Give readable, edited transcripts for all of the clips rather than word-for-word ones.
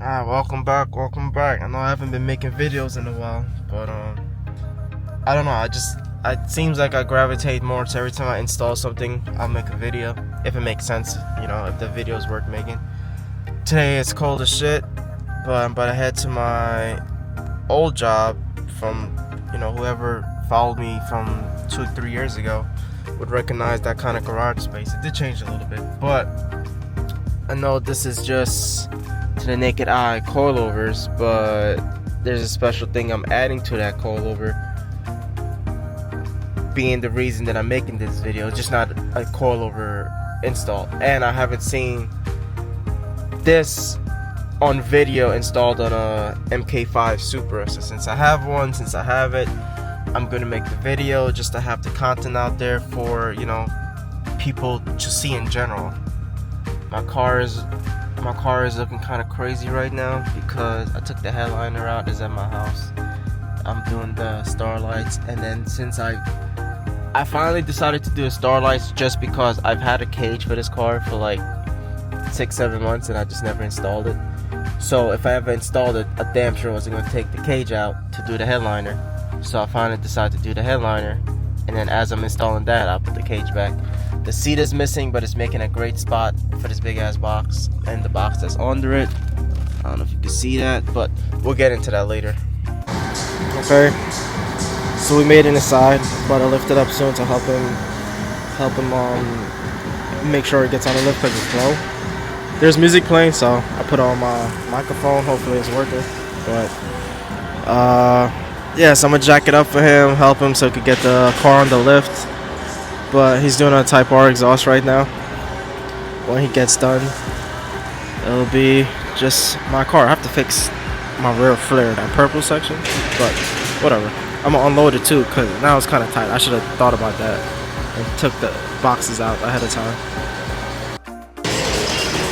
Welcome back. I know I haven't been making videos in a while, but I don't know. It seems like I gravitate more to every time I install something, I'll make a video if it makes sense. If the video is worth making. Today it's cold as shit, but I'm about to head to my old job from whoever followed me from 2-3 years ago would recognize that kind of garage space. It did change a little bit, but I know this is just to the naked eye coilovers, but there's a special thing I'm adding to that coilover, being the reason that I'm making this video. It's just not a coilover install, and I haven't seen this on video installed on a mk5 Supra. So since I have it, I'm gonna make the video just to have the content out there for people to see in general. My car is looking kind of crazy right now because I took the headliner out. It's at my house. I'm doing the starlights, and then since I finally decided to do the starlights just because I've had a cage for this car for like 6-7 months and I just never installed it. So if I ever installed it, I damn sure wasn't going to take the cage out to do the headliner. So I finally decided to do the headliner, and then as I'm installing that, I'll put the cage back. The seat is missing, but it's making a great spot for this big ass box and the box that's under it. I don't know if you can see that, but we'll get into that later. Okay, so we made it inside, but I lift it up soon to help him make sure it gets on the lift because it's low. There's music playing, so I put on my microphone. Hopefully it's working. But yeah, so I'm gonna jack it up for him, help him so he could get the car on the lift. But he's doing a Type R exhaust right now. When he gets done, it'll be just my car. I have to fix my rear flare, that purple section, but whatever. I'm gonna unload it too because now it's kind of tight. I should have thought about that and took the boxes out ahead of time.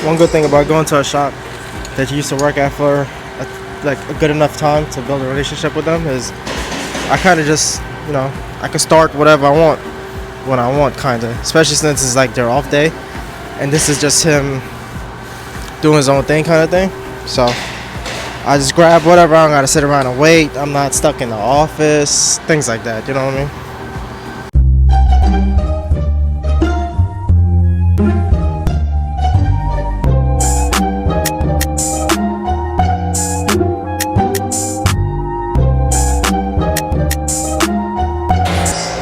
One good thing about going to a shop that you used to work at for a good enough time to build a relationship with them is I kind of just, I can start whatever I want when I want, kind of, especially since it's like their off day and this is just him doing his own thing kind of thing. So I just grab whatever. I don't gotta sit around and wait. I'm not stuck in the office, things like that, you know what I mean?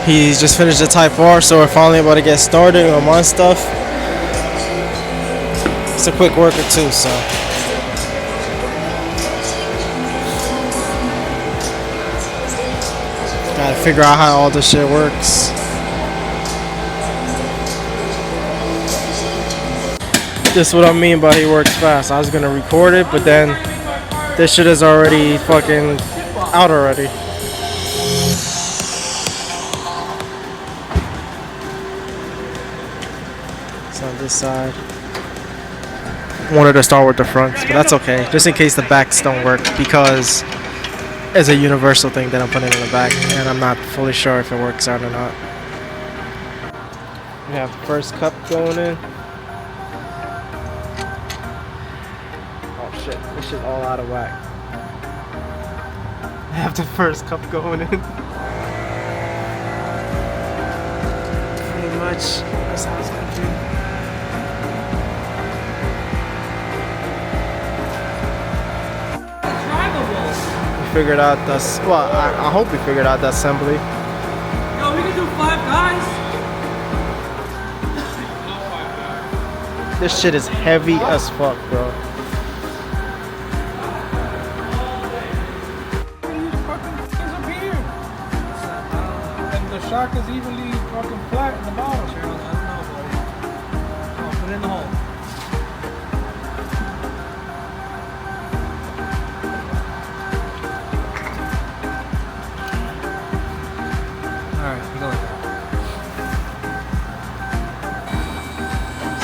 He's just finished the Type R, so we're finally about to get started on my stuff. It's a quick worker too, so. Gotta figure out how all this shit works. This is what I mean by he works fast. I was gonna record it, but then this shit is already fucking out already. On this side, wanted to start with the fronts, but that's okay, just in case the backs don't work, because it's a universal thing that I'm putting in the back and I'm not fully sure if it works out or not. We have the first cup going in. Oh shit, this shit all out of whack. I have the first cup going in. Pretty much that's how it's gonna do. Figured out this. Well, I hope we figured out the assembly. Yo, we can do 5 guys. This shit is heavy as fuck, bro. And the shock is evenly fucking flat in the bottom. I don't know, buddy. Oh, put it in the hole.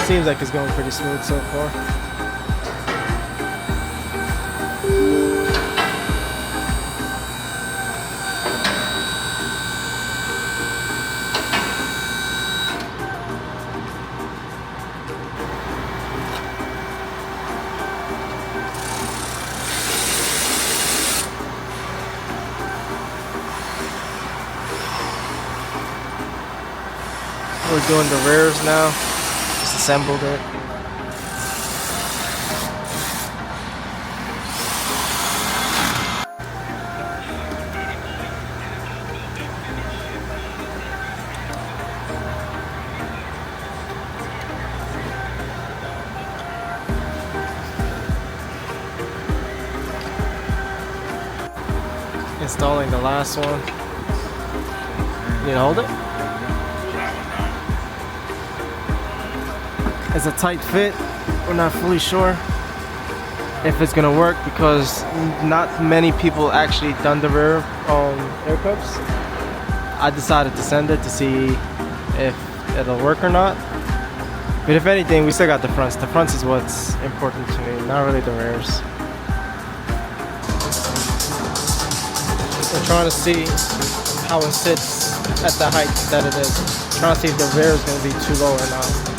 Seems like it's going pretty smooth so far. We're doing the rears now. Just assembled it. Installing the last one. You can hold it? It's a tight fit. We're not fully sure if it's gonna work because not many people actually done the rear air cups. I decided to send it to see if it'll work or not. But if anything, we still got the fronts. The fronts is what's important to me, not really the rears. We're trying to see how it sits at the height that it is. Trying to see if the rear is going to be too low or not.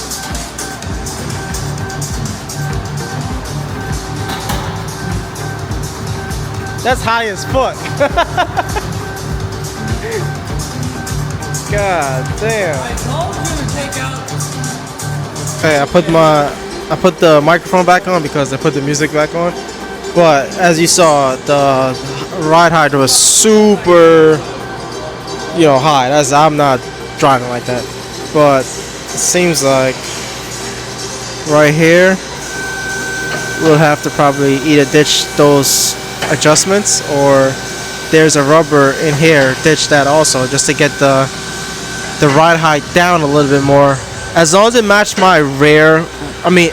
That's high as fuck. God damn. I told you to take out. Okay, I put the microphone back on because I put the music back on. But as you saw, the ride height was super, high. I'm not driving like that. But it seems like right here we'll have to probably either ditch those adjustments or there's a rubber in here, ditch that also just to get the ride height down a little bit more. As long as it matches my rear,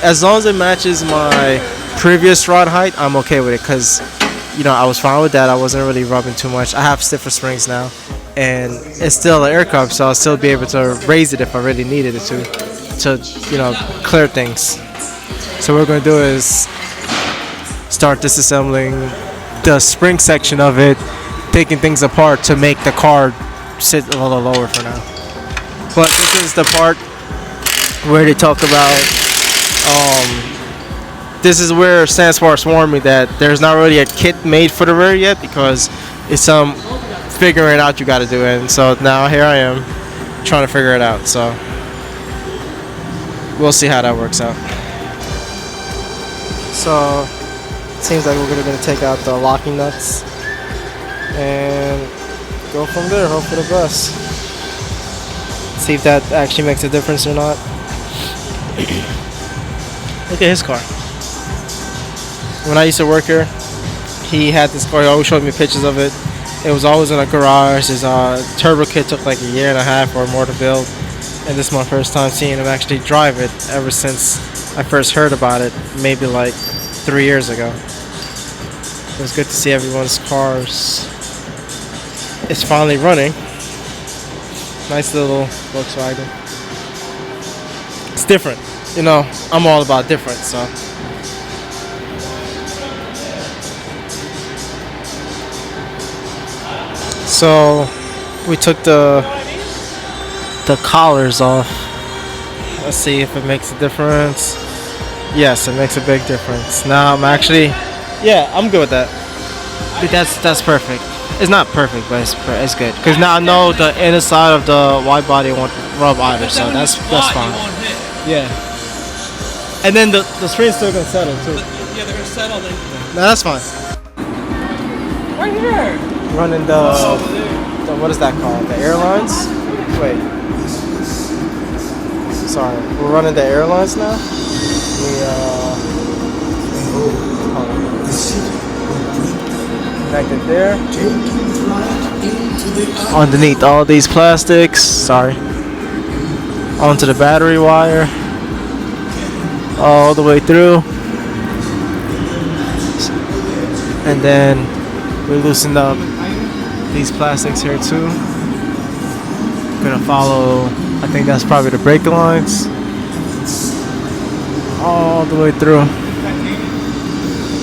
as long as it matches my previous rod height, I'm okay with it because I was fine with that. I wasn't really rubbing too much. I have stiffer springs now and it's still an air cup, so I'll still be able to raise it if I really needed it to clear things. So what we're going to do is start disassembling the spring section of it, taking things apart to make the car sit a little lower for now. But this is the part where they talk about this is where Sandsparks warned me that there's not really a kit made for the rear yet because it's some figuring out you got to do it. And so now here I am trying to figure it out. So we'll see how that works out. So it seems like we're going to take out the locking nuts and go from there. Hope for the best. See if that actually makes a difference or not. Look at his car. When I used to work here, he had this car. He always showed me pictures of it. It was always in a garage. His turbo kit took like a year and a half or more to build. And this is my first time seeing him actually drive it ever since I first heard about it, maybe like 3 years ago. It was good to see everyone's cars. It's finally running. Nice little Volkswagen. It's different. I'm all about different, so. So we took the collars off. Let's see if it makes a difference. Yes, it makes a big difference. Now I'm actually, I'm good with that. That's perfect. It's not perfect, but it's good. Because now I know the inner side of the wide body won't rub either, so that's fine. Yeah. And then the screen's still gonna settle too. Yeah, they're gonna settle. No, that's fine. Right here. Running the what is that called? The Airlines? Wait. Sorry, we're running the Airlines now. Connected there. Underneath all these plastics. Sorry. Onto the battery wire. All the way through. And then we loosened up these plastics here too. Gonna follow, I think that's probably the brake lines. All the way through.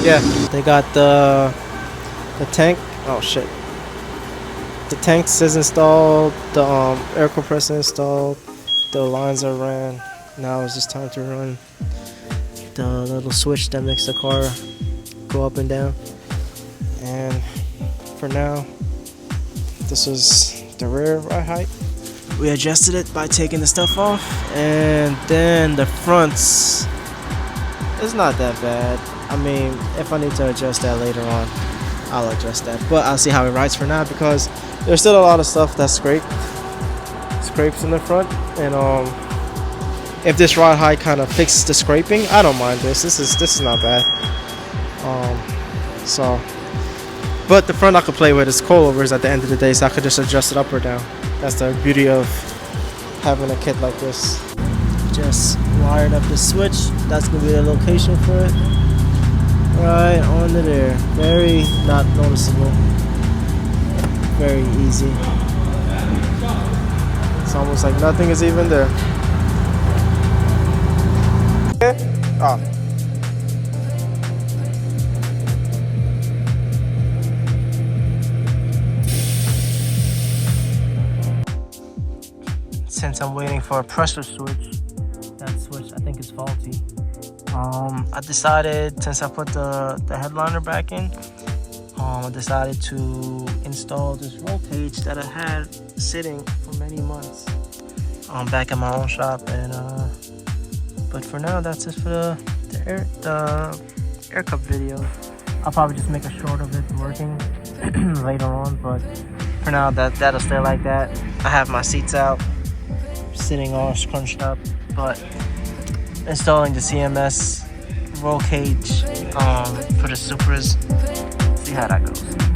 Yeah, they got the tank. Oh shit. The tanks is installed, the air compressor installed, the lines are ran. Now it's just time to run the little switch that makes the car go up and down. And for now, this is the rear ride height. we adjusted it by taking the stuff off, and then the fronts, it's not that bad. I mean, if I need to adjust that later on, I'll adjust that, but I'll see how it rides for now, because there's still a lot of stuff that's scrapes in the front, and if this rod height kind of fixes the scraping, I don't mind this. This is not bad. But the front I could play with is coilovers at the end of the day, so I could just adjust it up or down. That's the beauty of having a kit like this. Just wired up the switch. That's gonna be the location for it. Right onto there. Very not noticeable. Very easy. It's almost like nothing is even there. Oh. Since I'm waiting for a pressure switch, that switch I think is faulty. I decided, since I put the headliner back in, I decided to install this roll cage that I had sitting for many months back in my own shop. And but for now, that's it for the air cup video. I'll probably just make a short of it working later on, but for now that'll stay like that. I have my seats out, sitting all scrunched up, but installing the CMS roll cage for the Supras. See how that goes.